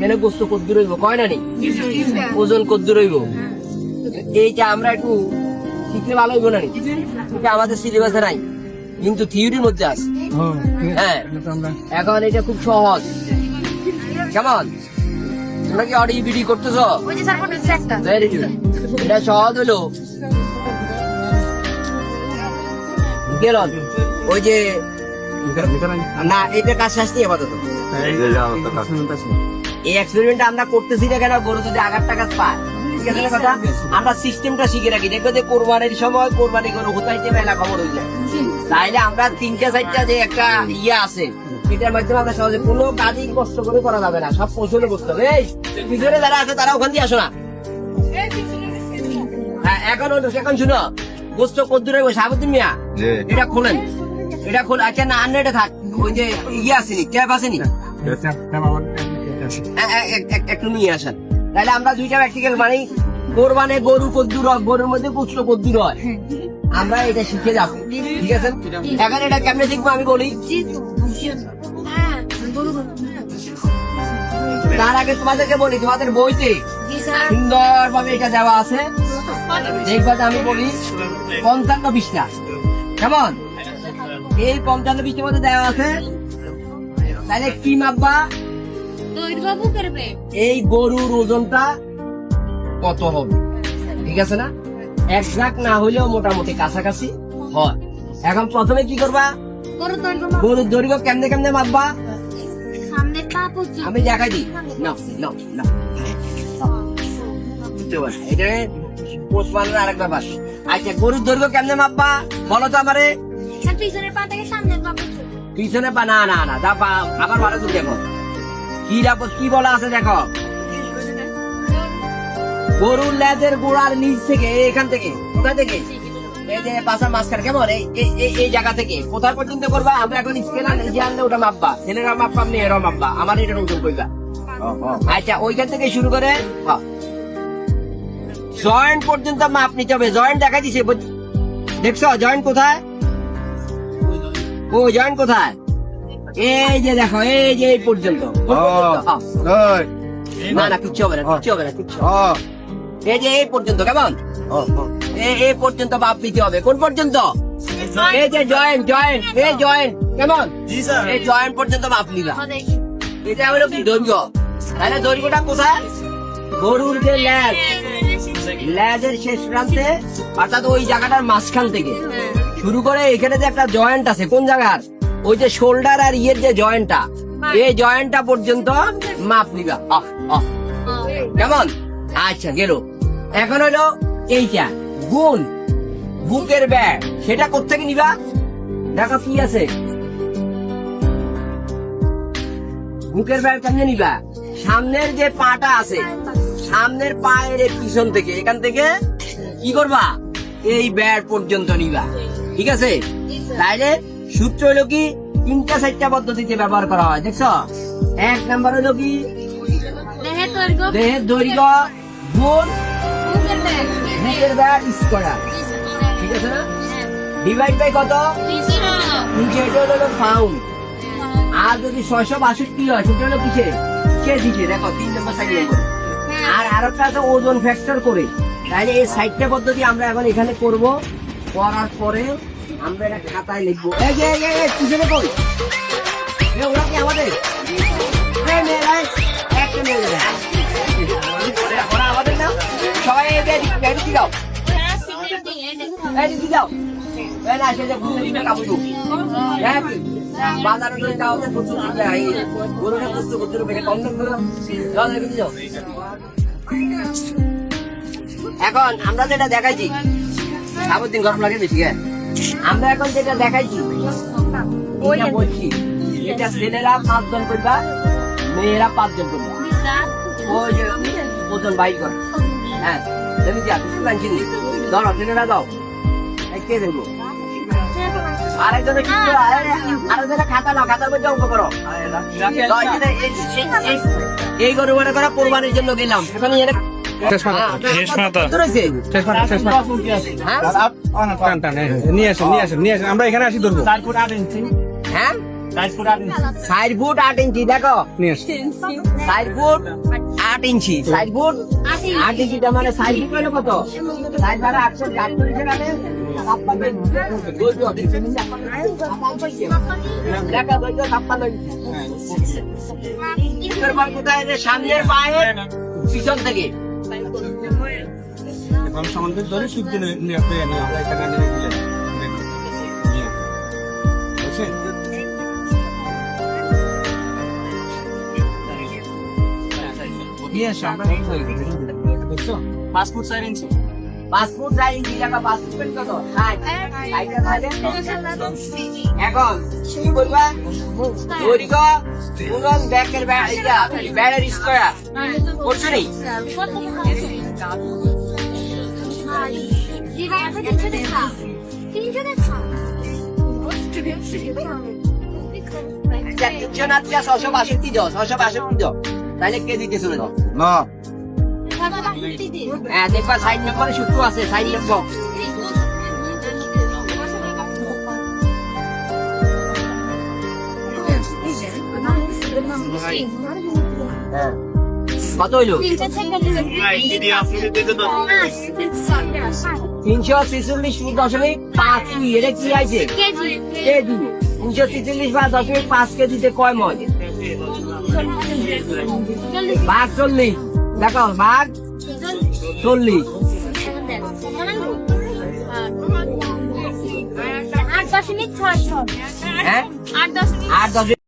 মেনে গোস্ত কদ্দুর হইব কয় না নি ওজন কদ্দুর হইব এইটা আমরা একটু শিখলে ভালো হইব না নি এটা আমাদের সিলেবাসে নাই কিন্তু থিওরির মধ্যে আছে হ্যাঁ এখন এটা খুব সহজ কেমন তোমরা কি অডি বিডি করতেছ Very good. এটা সহজ হলো গেল ওই যে না এটা কাজ শেষ নেই আপাতত এই এক্সপেরিমেন্ট আমরা করতেছি না কেন গরু যদি আগারটা কাজ পায় ঠিক আছে কথা আমরা সিস্টেমটা শিখে রাখি দেখবে যে কোরবানির সময় কোরবানি গরু হতাইতে মেলা খবর হয়ে যায় তাইলে আমরা 3-4টা যে একটা ইয়ে আছে এটার মাধ্যমে আমরা সহজে কোনো কাজই কষ্ট করে করা যাবে না সব পৌঁছলে করতে হবে এই পিছনে যারা আছে তারা ওখান দিয়ে আসো না হ্যাঁ এখন শুনো গোস্ত কদ্দুর হইব সাবুদ্দিন মিয়া এটা খোলেন এটা খোল আচ্ছা না আন্না এটা থাক ওই যে ইয়ে আসেনি ট্যাপ আসেনি একটু নিয়ে আসেন তাহলে আমরা দুইটা প্র্যাকটিক্যাল মানে কোরবানে গরু কদ্দুর হয় গরুর মধ্যে গোস্ত কদ্দুর হয় আমরা এটা শিখে যাবো ঠিক আছে এখন এটা কেমনে শিখবো আমি বলি তার আগে তোমাদেরকে বলি তোমাদের বইতে সুন্দর ভাবে এটা দেওয়া আছে দেখবা আমি বলি 55 পৃষ্ঠা কেমন এই 55 পৃষ্ঠার মধ্যে দেওয়া আছে তাহলে কি মাপবা এই গরুর ওজনটা কত হবে ঠিক আছে না একজাক্ট না হইলেও মোটামুটি কাছাকাছি হয় এখন প্রথমে কি করবা গরুর দৈর্ঘ্য কেমনে কেমনে মাপবা আমি দেখাই দিই না না না এটা পোস্টমানের আরেক ব্যাপার আচ্ছা গরুর দৈর্ঘ্য কেমনে মাপবা বলো তো আমারে পিছনে পা না না না আবার ভালো করে দেখো কি বলা আছে দেখো গরুর লেজের গোড়ার নিচ থেকে এখান থেকে কোথায় থেকে এই যে পাশা মাঝখানে কেমন এই জায়গা থেকে কোথায় পর্যন্ত করবা আমরা এখন স্কেল নিজে আনলে ওটা মাপবা ছেলেরা মাপবা মেয়েরাও মাপবা আমার এটা ওজন করবা আচ্ছা ওইখান থেকে শুরু করে জয়েন্ট পর্যন্ত মাপ নিতে হবে জয়েন্ট দেখা দিছে দেখছো জয়েন্ট কোথায় ও জয়েন্ট কোথায় এই যে দেখো এই যে এই পর্যন্ত না না কিচ্ছু হবে না কিচ্ছু হবে না কিচ্ছু এই যে এই পর্যন্ত কেমন এই পর্যন্ত মাপ নিতে হবে কোন পর্যন্ত এই যে জয়েন্ট এই জয়েন্ট কেমন এই জয়েন্ট পর্যন্ত মাপ নিবা এটা হলো কি দৈর্ঘ্য তাহলে দৈর্ঘ্যটা কোথায় গরুর যে লেজের শেষ প্রান্তে অর্থাৎ ওই জায়গাটার মাঝখান থেকে শুরু করে এখানে যে একটা জয়েন্ট আছে কোন জায়গার ওই যে শোল্ডার আর ইয়ের যে জয়েন্টটা এই জয়েন্টটা পর্যন্ত মাপ নিবা কেমন আচ্ছা গেল এখন হলো এইটা গুণ বুকের ব্যাগ সেটা কোত্থেকে নিবা দেখো কি আছে বুকের ব্যাগ কেমনে নিবা সামনের যে পাটা আছে সামনের পায়ের পিছন থেকে এখান থেকে কি করবা এই ব্যাগ পর্যন্ত নিবা ঠিক আছে তাইলে সূত্র হলো কি 3-4টা পদ্ধতিতে ব্যবহার করা হয় দেখছো এক নাম্বার হলো কি দেহের দৈর্ঘ্য গুণ বুকের ব্যাগ স্কয়ার ঠিক আছে না ডিভাইড বাই কত এটা হলো পাউন্ড আর যদি 662 হয় সেটা হলো কিসে কেজিতে দেখো 3 নম্বর সাইড আর আরেকটা আছে ওজন ফ্যাক্টর করে তাইলে এই 60টা পদ্ধতি আমরা এখন এখানে করব করার পরে আমরা এটা খাতায় লিখবো এই যে পিছনে কই ওরা কি আমাদের ওরা আমাদের না সবাই এদিকে যাও এদিকে যাও না সেটা ঘুরে কাপড় বাজারে যাও প্রচুর গরুটা কষ্ট করতে হবে কম দাম যাও এখন আমরা যেটা দেখাইছি সাবুদ্দিন গরম লাগে বেশি আমরা এখন যেটা দেখাইছি ওইটা বলছি এটা ছেলেরা 5 জন করবা মেয়েরা 5 জন করবা ওই যে ওজন বাইর করে হ্যাঁ তুমি যা কিছু লাগছে নি ধরো ছেলেরা দাও কে দেবো আরেকজনে খাতা নাও খাতার মধ্যে অঙ্ক করো এই গরু মনে করা কোরবানির জন্য গেলাম সেখানে নিয়ে আসেন আমরা এখানে আসি ধরবো হ্যাঁ 4 ফুট 8 ইঞ্চি দেখো 4 ফুট 8 ইঞ্চি 4 ফুট 8 ইঞ্চি তার মানে 4 ফুট হলো কত 4 বারে 848 টাকা সামনের পায়ে পিছন থেকে সামান্য ধরে সুদ দিলে আমরা এখানে দেখছো 5 ফুট 4 ইঞ্চি 5 ফুট 4 ইঞ্চি টাকা 5 ফুট কত 60 এখন কি বলবা দৈর্ঘ্য গুণন ব্যাকের ব্যারের স্কয়ার করছো নি তিনশো না 662 দাও 662 দাও তাহলে কে দিতে শুনে দাও না হ্যাঁ দেখবা সাইড নম্বরে সূত্র আছে সাইড নম্বর কত হইলো 346.5 এটা কি আছে কেজি 346.5 কেজিতে কয় মণ ভাগ 40 দেখো ভাগ 40 8.6 হ্যাঁ 8.6